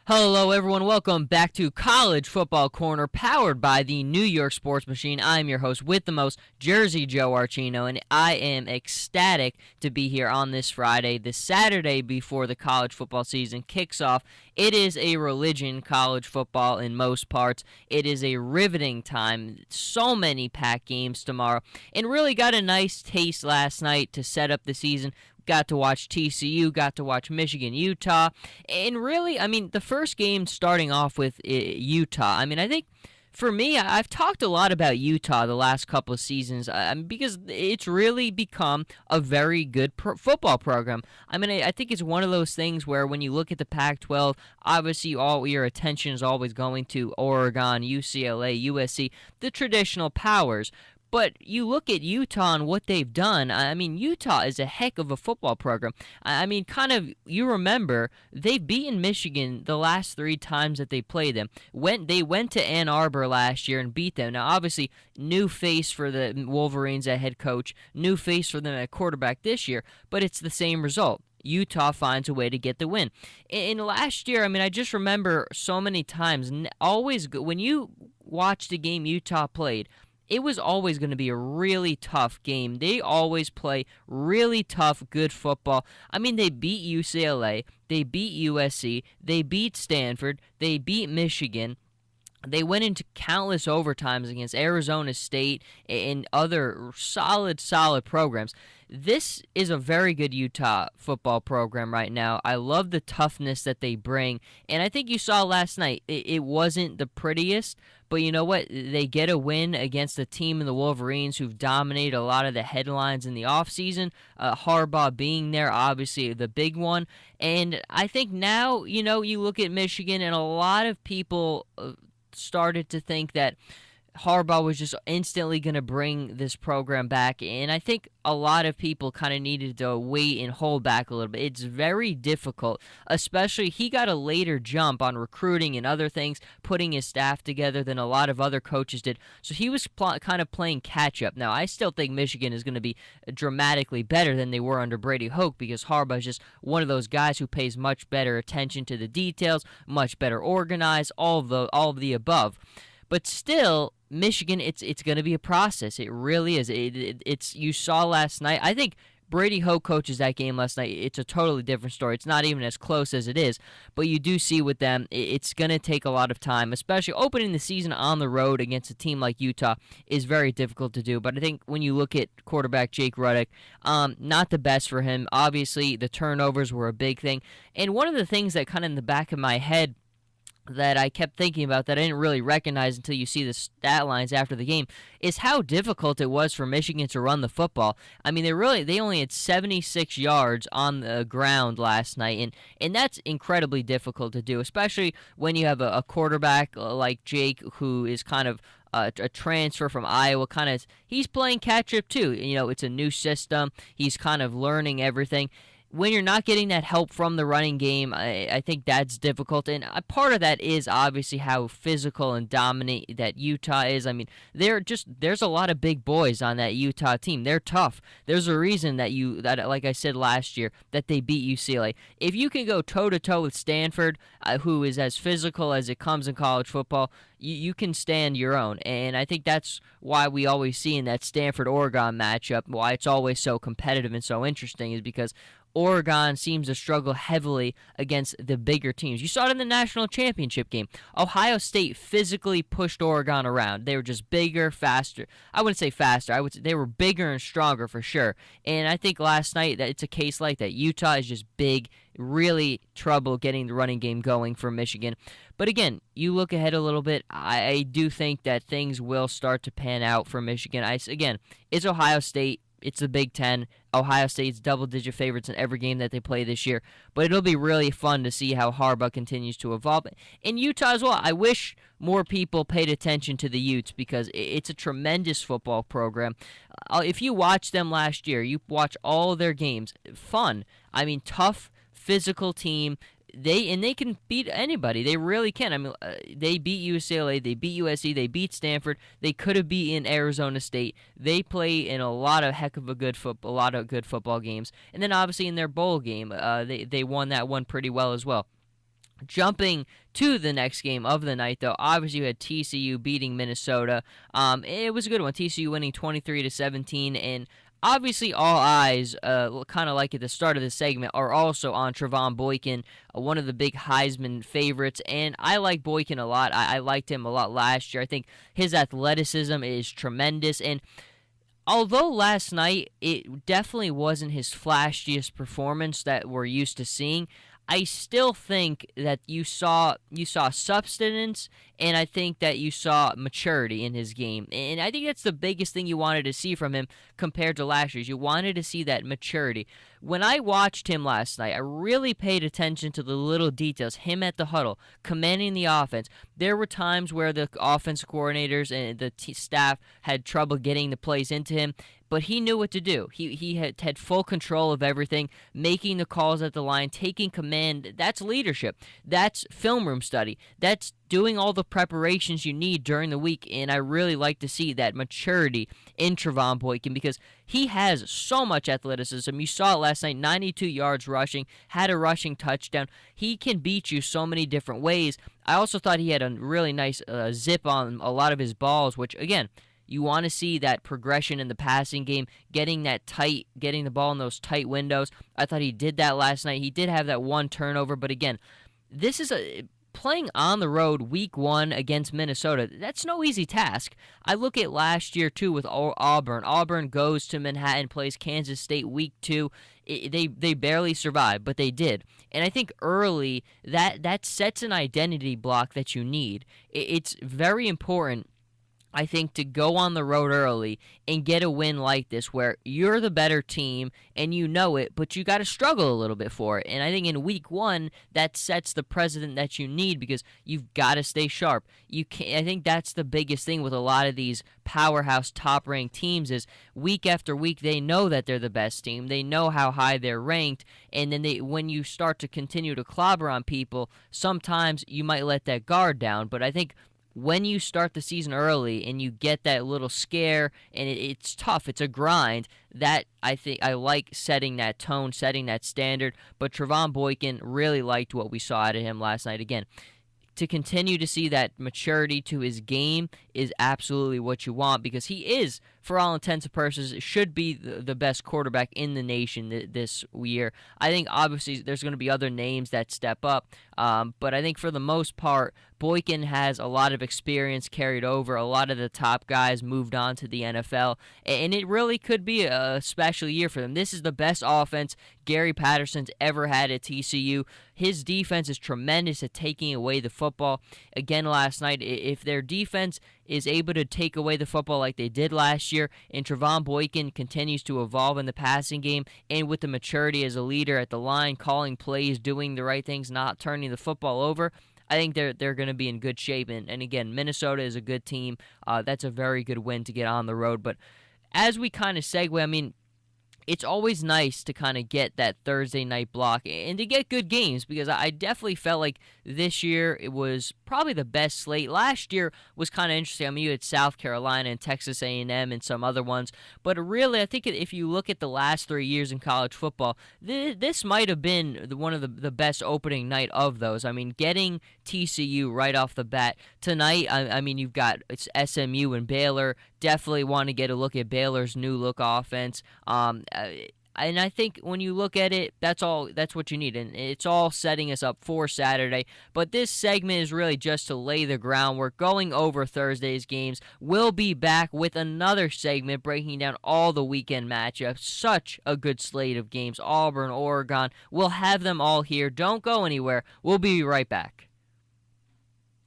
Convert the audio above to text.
Hello, everyone. Welcome back to College Football Corner, powered by the New York Sports Machine. I'm your host with the most, Jersey Joe Archino, and I am ecstatic to be here on this Friday, the Saturday before the college football season kicks off. It is a religion, college football, in most parts. It is a riveting time. So many packed games tomorrow, and really got a nice taste last night to set up the season. Got to watch TCU, got to watch Michigan, Utah, and really, the first game starting off with Utah. I think for me, I've talked a lot about Utah the last couple of seasons because it's really become a very good football program. I think it's one of those things where when you look at the Pac-12, obviously all your attention is always going to Oregon, UCLA, USC, the traditional powers. But you look at Utah and what they've done. Utah is a heck of a football program. You remember, they've beaten Michigan the last three times that they played them. They went to Ann Arbor last year and beat them. Now, obviously, new face for the Wolverines at head coach, new face for them at quarterback this year, but it's the same result. Utah finds a way to get the win. In last year, I just remember so many times, always when you watched a game Utah played, it was always going to be a really tough game. They always play really tough, good football. They beat UCLA, they beat USC, they beat Stanford, they beat Michigan. They went into countless overtimes against Arizona State and other solid programs. This is a very good Utah football program right now. I love the toughness that they bring. And I think you saw last night, it wasn't the prettiest, but you know what? They get a win against a team in the Wolverines who've dominated a lot of the headlines in the offseason. Harbaugh being there, obviously the big one. And I think now, you look at Michigan and a lot of people started to think that Harbaugh was just instantly going to bring this program back, and I think a lot of people kind of needed to wait and hold back a little bit. It's very difficult, especially he got a later jump on recruiting and other things, putting his staff together than a lot of other coaches did, so he was kind of playing catch-up. Now, I still think Michigan is going to be dramatically better than they were under Brady Hoke because Harbaugh is just one of those guys who pays much better attention to the details, much better organized, all of the above. But still, Michigan, it's going to be a process. It really is. It's you saw last night. I think Brady Hoke coaches that game last night. It's a totally different story. It's not even as close as it is. But you do see with them, it's going to take a lot of time, especially opening the season on the road against a team like Utah is very difficult to do. But I think when you look at quarterback Jake Rudock, not the best for him. Obviously, the turnovers were a big thing. And one of the things that kind of in the back of my head that I kept thinking about that I didn't really recognize until you see the stat lines after the game is how difficult it was for Michigan to run the football. They only had 76 yards on the ground last night, and that's incredibly difficult to do, especially when you have a quarterback like Jake who is kind of a transfer from Iowa. He's playing catch up too. It's a new system. He's kind of learning everything. When you're not getting that help from the running game, I think that's difficult. And a part of that is obviously how physical and dominant that Utah is. There's a lot of big boys on that Utah team. They're tough. There's a reason that like I said last year, that they beat UCLA. If you can go toe-to-toe with Stanford, who is as physical as it comes in college football, you can stand your own. And I think that's why we always see in that Stanford-Oregon matchup, why it's always so competitive and so interesting, is because Oregon seems to struggle heavily against the bigger teams. You saw it in the national championship game. Ohio State physically pushed Oregon around. They were just bigger, faster. I wouldn't say faster. I would say they were bigger and stronger for sure. And I think last night that it's a case like that. Utah is just big, really trouble getting the running game going for Michigan. But again, you look ahead a little bit. I do think that things will start to pan out for Michigan. It's Ohio State. It's the Big Ten. Ohio State's double-digit favorites in every game that they play this year. But it'll be really fun to see how Harbaugh continues to evolve. In Utah as well, I wish more people paid attention to the Utes because it's a tremendous football program. If you watched them last year, you watch all their games. Fun. Tough, physical team. They can beat anybody. They really can. They beat UCLA, they beat USC, they beat Stanford. They could have beaten Arizona State. They play in a lot of good football games. And then obviously in their bowl game, they won that one pretty well as well. Jumping to the next game of the night, though, obviously you had TCU beating Minnesota. It was a good one. TCU winning 23-17, and obviously all eyes, kind of like at the start of the segment, are also on Trevone Boykin, one of the big Heisman favorites. And I like Boykin a lot. I liked him a lot last year. I think his athleticism is tremendous, and although last night it definitely wasn't his flashiest performance that we're used to seeing, I still think that you saw substance, and I think that you saw maturity in his game. And I think that's the biggest thing you wanted to see from him compared to last year's. You wanted to see that maturity. When I watched him last night, I really paid attention to the little details. Him at the huddle, commanding the offense. There were times where the offense coordinators and the staff had trouble getting the plays into him, but he knew what to do. He had full control of everything, making the calls at the line, taking command. That's leadership. That's film room study. That's doing all the preparations you need during the week, and I really like to see that maturity in Trevone Boykin because he has so much athleticism. You saw it last night, 92 yards rushing, had a rushing touchdown. He can beat you so many different ways. I also thought he had a really nice zip on a lot of his balls, which, again, you want to see that progression in the passing game, getting the ball in those tight windows. I thought he did that last night. He did have that one turnover, but again, this is playing on the road week 1 against Minnesota. That's no easy task. I look at last year too with Auburn. Auburn goes to Manhattan, plays Kansas State week 2. They barely survived, but they did. And I think early that sets an identity block that you need. It's very important, I think, to go on the road early and get a win like this where you're the better team and you know it, but you got to struggle a little bit for it. And I think in week 1, that sets the precedent that you need because you've got to stay sharp. I think that's the biggest thing with a lot of these powerhouse top-ranked teams is week after week they know that they're the best team. They know how high they're ranked, and then when you start to continue to clobber on people, sometimes you might let that guard down. But I think when you start the season early and you get that little scare and it's tough, it's a grind, that I think I like setting that tone, setting that standard. But Trevone Boykin, really liked what we saw out of him last night. Again, to continue to see that maturity to his game is absolutely what you want because he is, for all intents and purposes, should be the best quarterback in the nation this year. I think obviously there's going to be other names that step up, but I think for the most part, Boykin has a lot of experience carried over. A lot of the top guys moved on to the NFL, and it really could be a special year for them. This is the best offense Gary Patterson's ever had at TCU. His defense is tremendous at taking away the football. Again, last night, if their defense is able to take away the football like they did last year, and Trevone Boykin continues to evolve in the passing game, and with the maturity as a leader at the line, calling plays, doing the right things, not turning the football over, I think they're going to be in good shape. And again, Minnesota is a good team. That's a very good win to get on the road. But as we kind of segue, I mean, it's always nice to kind of get that Thursday night block and to get good games because I definitely felt like this year it was probably the best slate. Last year was kind of interesting. I mean, you had South Carolina and Texas A&M and some other ones, but really I think if you look at the last 3 years in college football, this might have been one of the best opening night of those. I mean, getting TCU right off the bat tonight, I mean, you've got SMU and Baylor. Definitely want to get a look at Baylor's new look offense. And I think when you look at it, that's what you need, and it's all setting us up for Saturday. But this segment is really just to lay the groundwork, going over Thursday's games. We'll be back with another segment breaking down all the weekend matchups. Such a good slate of games. Auburn, Oregon. We'll have them all here. Don't go anywhere. We'll be right back.